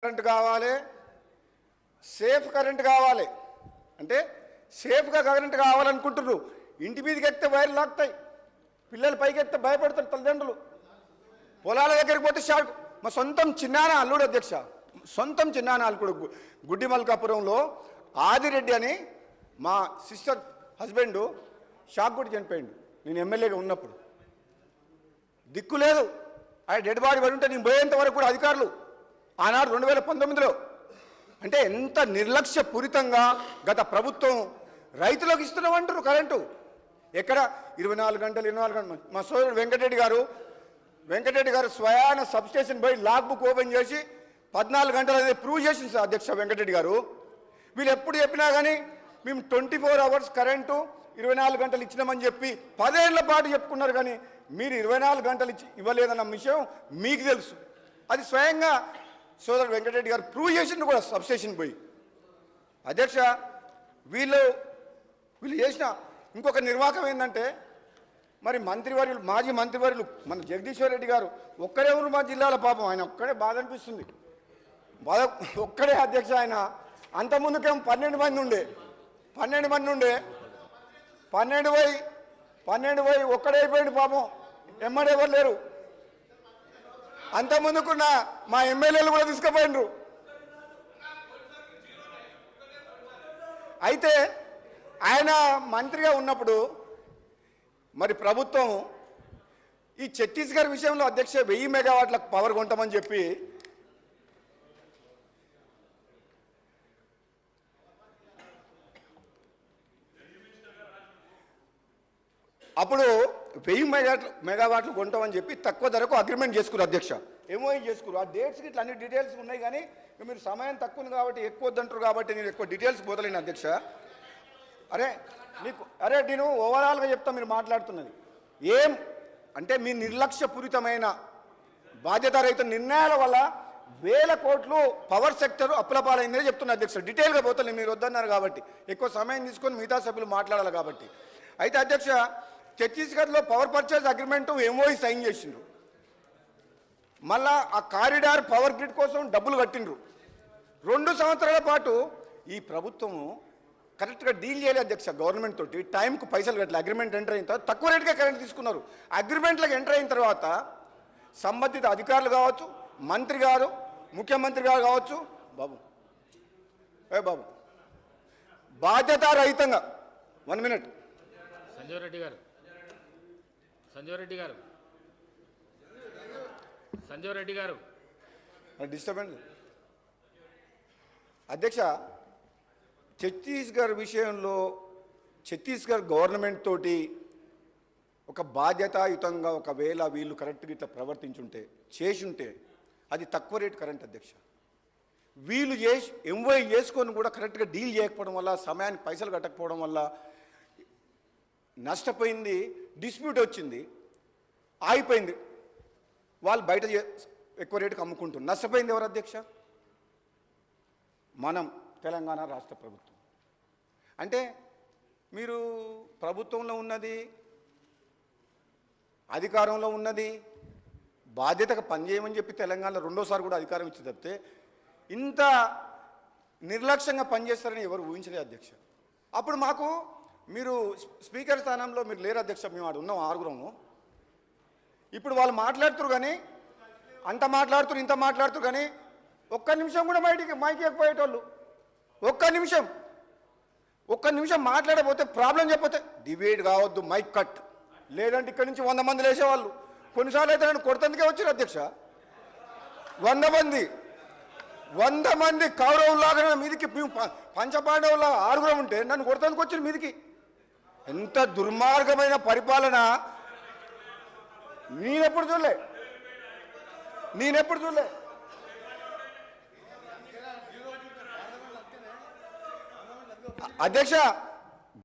Current కావాలి, safe current కావాలి. అంటే సేఫ్గా కరెంట్ కావాలనుకుంటున్నారు. ఇంటి మీదకి ఎక్కితే వైర్లు లాగుతాయి, పిల్లలు పైకి ఎక్కితే భయపడతారు తల్లిదండ్రులు. పొలాల దగ్గరికి పోతే షాక్. మా సొంతం చిన్నాన అల్లుడు అధ్యక్ష, సొంతం చిన్నాన అల్లుడు గుడ్డిమల్కాపురంలో ఆదిరెడ్డి అని మా సిస్టర్ హస్బెండ్ షాక్ కొట్టి చనిపోయిండు. నేను ఎమ్మెల్యేగా ఉన్నప్పుడు దిక్కు లేదు. ఆయన డెడ్ బాడీ పడి ఉంటే నేను పోయేంత వరకు కూడా అధికారులు ఆనాడు 2019లో అంటే ఎంత నిర్లక్ష్యపూరితంగా గత ప్రభుత్వం రైతులకు ఇస్తున్నామంటారు కరెంటు. ఎక్కడ 24 గంటలు మా సోదరుడు వెంకటరెడ్డి గారు స్వయాన సబ్స్టేషన్ పోయి లాగ్ బుక్ ఓపెన్ చేసి 14 గంటలు అనేది ప్రూవ్ చేసింది సార్ అధ్యక్ష వెంకటరెడ్డి గారు. వీళ్ళు ఎప్పుడు చెప్పినా కానీ మేము 24 అవర్స్ కరెంటు 24 గంటలు ఇచ్చినామని చెప్పి 10 ఏళ్ల పాటు చెప్పుకున్నారు. కానీ మీరు 24 గంటలు ఇవ్వలేదన్న విషయం మీకు తెలుసు. అది స్వయంగా సోదరుడు వెంకటరెడ్డి గారు ప్రూవ్ చేసిండు కూడా సబ్స్టేషన్ పోయి. అధ్యక్ష వీళ్ళు చేసిన ఇంకొక నిర్వాహకం ఏంటంటే మరి మంత్రివర్యులు మాజీ మంత్రివర్యులు మన జగదీశ్వర్ రెడ్డి గారు ఒక్కడే ఊరు మా జిల్లాలో పాపం ఆయన ఒక్కడే బాధ అనిపిస్తుంది. ఒక్కడే అధ్యక్ష. ఆయన అంతకుముందుకేమో 12 మంది ఉండే 12 పోయి ఒక్కడే అయిపోయింది పాపం. ఎమ్మడే ఎవరు లేరు. అంతకుముందుకున్న మా ఎమ్మెల్యేలు కూడా తీసుకుపోయినరు. అయితే ఆయన మంత్రిగా ఉన్నప్పుడు మరి ప్రభుత్వం ఈ ఛత్తీస్గఢ్ విషయంలో అధ్యక్ష 1000 మెగావాట్లకు పవర్ కొంటామని చెప్పి అప్పుడు 1000 మెగావాట్లు కొంటామని చెప్పి తక్కువ ధరకు అగ్రిమెంట్ చేసుకున్నారు అధ్యక్ష. ఎంఓఈ చేసుకున్నారు. ఆ డేట్స్కి ఇట్లా అన్ని డీటెయిల్స్ ఉన్నాయి. కానీ మీరు సమయం తక్కువ ఉంది కాబట్టి ఎక్కువ వద్దంటారు కాబట్టి నేను ఎక్కువ డీటెయిల్స్ పోతలేను అధ్యక్ష. నేను ఓవరాల్గా చెప్తా. మీరు మాట్లాడుతున్నది ఏం అంటే మీ నిర్లక్ష్యపూరితమైన బాధ్యత రహిత నిర్ణయాల వల్ల 1000 కోట్లు పవర్ సెక్టర్ అప్పుల పాలైందని చెప్తున్నా అధ్యక్ష. డీటెయిల్గా పోతలేదు, మీరు వద్దన్నారు కాబట్టి ఎక్కువ సమయం తీసుకొని మిగతా సభ్యులు మాట్లాడాలి కాబట్టి. అయితే అధ్యక్ష ఛత్తీస్గఢ్లో power purchase agreement MOU sign చేసిండ్రు. మళ్ళా ఆ కారిడార్ పవర్ గ్రిడ్ కోసం డబ్బులు కట్టిండ్రు. 2 సంవత్సరాల పాటు ఈ ప్రభుత్వము కరెక్ట్గా డీల్ చేయలేదు అధ్యక్ష గవర్నమెంట్ తోటి. టైంకు పైసలు కట్టలేదు. అగ్రిమెంట్ ఎంటర్ అయిన తర్వాత తక్కువ రేటుగా కరెంట్ తీసుకున్నారు. అగ్రిమెంట్లకు ఎంటర్ అయిన తర్వాత సంబంధిత అధికారులు కావచ్చు, మంత్రి గారు, ముఖ్యమంత్రి గారు కావచ్చు, బాబు బాధ్యత రహితంగా 1 మినిట్ సంజయ్ రెడ్డి గారు డిస్టర్బెన్స్ అధ్యక్ష. ఛత్తీస్గఢ్ విషయంలో ఛత్తీస్గఢ్ గవర్నమెంట్ తోటి ఒక బాధ్యతాయుతంగా ఒకవేళ వీళ్ళు కరెక్ట్గా ఇట్లా ప్రవర్తించుంటే చేసుంటే అది తక్కువ రేటు కరెంట్ అధ్యక్ష. వీళ్ళు ఎంఓఈ చేసుకొని కూడా కరెక్ట్గా డీల్ చేయకపోవడం వల్ల, సమయానికి పైసలు కట్టకపోవడం వల్ల నష్టపోయింది. డిస్ప్యూట్ వచ్చింది, ఆగిపోయింది. వాళ్ళు బయట ఎక్కువ రేటుకి అమ్ముకుంటున్నారు. నష్టపోయింది ఎవరు అధ్యక్ష? మనం తెలంగాణ రాష్ట్ర ప్రభుత్వం. అంటే మీరు ప్రభుత్వంలో ఉన్నది, అధికారంలో ఉన్నది, బాధ్యతగా పనిచేయమని చెప్పి తెలంగాణలో 2వ కూడా అధికారం ఇచ్చి తప్పితే ఇంత నిర్లక్ష్యంగా పనిచేస్తారని ఎవరు ఊహించలేదు అధ్యక్ష. అప్పుడు మాకు మీరు స్పీకర్ స్థానంలో మీరు లేరు అధ్యక్ష. మేము ఆడు ఉన్నాం 6గురము. ఇప్పుడు వాళ్ళు మాట్లాడుతున్నారు కానీ అంత మాట్లాడుతున్నారు ఇంత మాట్లాడుతున్నారు కానీ ఒక్క నిమిషం కూడా మైకి ఎక్కిపోయేటోళ్ళు. ఒక్క నిమిషం మాట్లాడకపోతే ప్రాబ్లం చెప్పితే డిబేట్ కావద్దు, మైక్ కట్, లేదంటే ఇక్కడి నుంచి 100 మంది లేచేవాళ్ళు. కొన్నిసార్లు అయితే నన్ను కొడతందుకే వచ్చారు అధ్యక్ష. 100 మంది కౌరవులాగా మీదికి పంచపాండవులాగా 6గురం ఉంటే నన్ను కొడతందుకు వచ్చారు మీదికి. ఎంత దుర్మార్గమైన పరిపాలన నేనెప్పుడు చూడలే. అధ్యక్ష